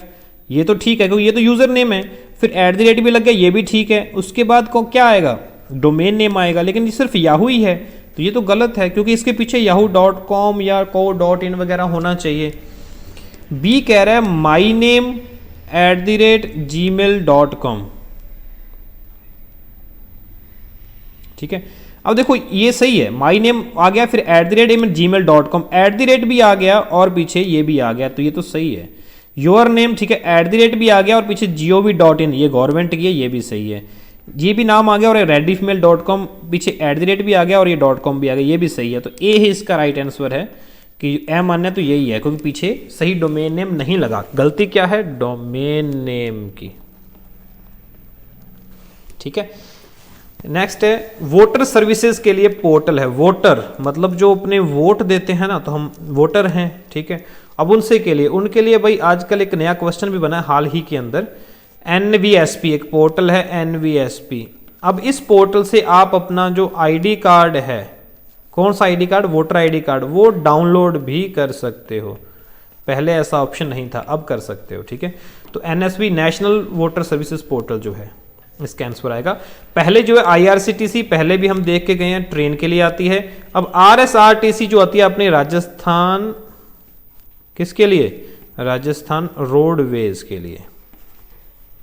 ये तो ठीक है क्योंकि ये तो यूज़र नेम है। फिर @ भी लग गया, ये भी ठीक है। उसके बाद को क्या आएगा, डोमेन नेम आएगा, लेकिन ये सिर्फ याहू ही है तो ये तो गलत है क्योंकि इसके पीछे yahoo.com या co.in वगैरह होना चाहिए। बी कह रहा है माई नेम @gmail.com, ठीक है। अब देखो ये सही है, माई नेम आ गया, फिर @gmail.com, @ भी आ गया और पीछे ये भी आ गया, तो ये तो सही है। योर नेम, ठीक है, @ भी आ गया और पीछे gov.in, ये गवर्नमेंट की है, ये भी सही है। ये भी नाम आ गया और readymail.com, पीछे @ भी आ गया और ये .com भी आ गया, ये भी सही है। तो ए ही इसका राइट आंसर है कि अमान्य तो यही है क्योंकि पीछे सही डोमेन नेम नहीं लगा। गलती क्या है, डोमेन नेम की, ठीक है। नेक्स्ट है वोटर सर्विसेज के लिए पोर्टल है। वोटर मतलब जो अपने वोट देते हैं ना, तो हम वोटर हैं, ठीक है। अब उनके लिए भाई आजकल एक नया क्वेश्चन भी बना है हाल ही के अंदर, NVSP एक पोर्टल है, NVSP। अब इस पोर्टल से आप अपना जो ID कार्ड है, कौन सा ID card, voter ID card, वो डाउनलोड भी कर सकते हो। पहले ऐसा ऑप्शन नहीं था, अब कर सकते हो, ठीक है। तो NSP national voter services portal जो है इसका आंसर आएगा। पहले जो है IRCTC, पहले भी हम देख के गए हैं, ट्रेन के लिए आती है। अब RSRTC जो आती है अपने राजस्थान, किसके लिए, राजस्थान रोडवेज के लिए,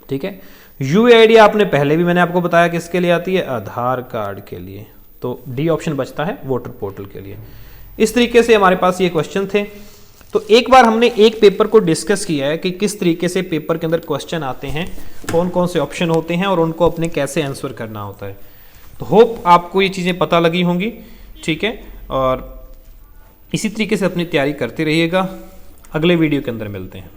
ठीक है। UID आपने पहले भी मैंने आपको बताया किसके लिए आती है, आधार कार्ड के लिए। तो डी ऑप्शन बचता है वोटर पोर्टल के लिए। इस तरीके से हमारे पास ये क्वेश्चन थे। तो एक बार हमने एक पेपर को डिस्कस किया है कि किस तरीके से पेपर के अंदर क्वेश्चन आते हैं, कौन कौन से ऑप्शन होते हैं और उनको अपने कैसे आंसर करना होता है। तो होप आपको ये चीज़ें पता लगी होंगी, ठीक है। और इसी तरीके से अपनी तैयारी करते रहिएगा। अगले वीडियो के अंदर मिलते हैं।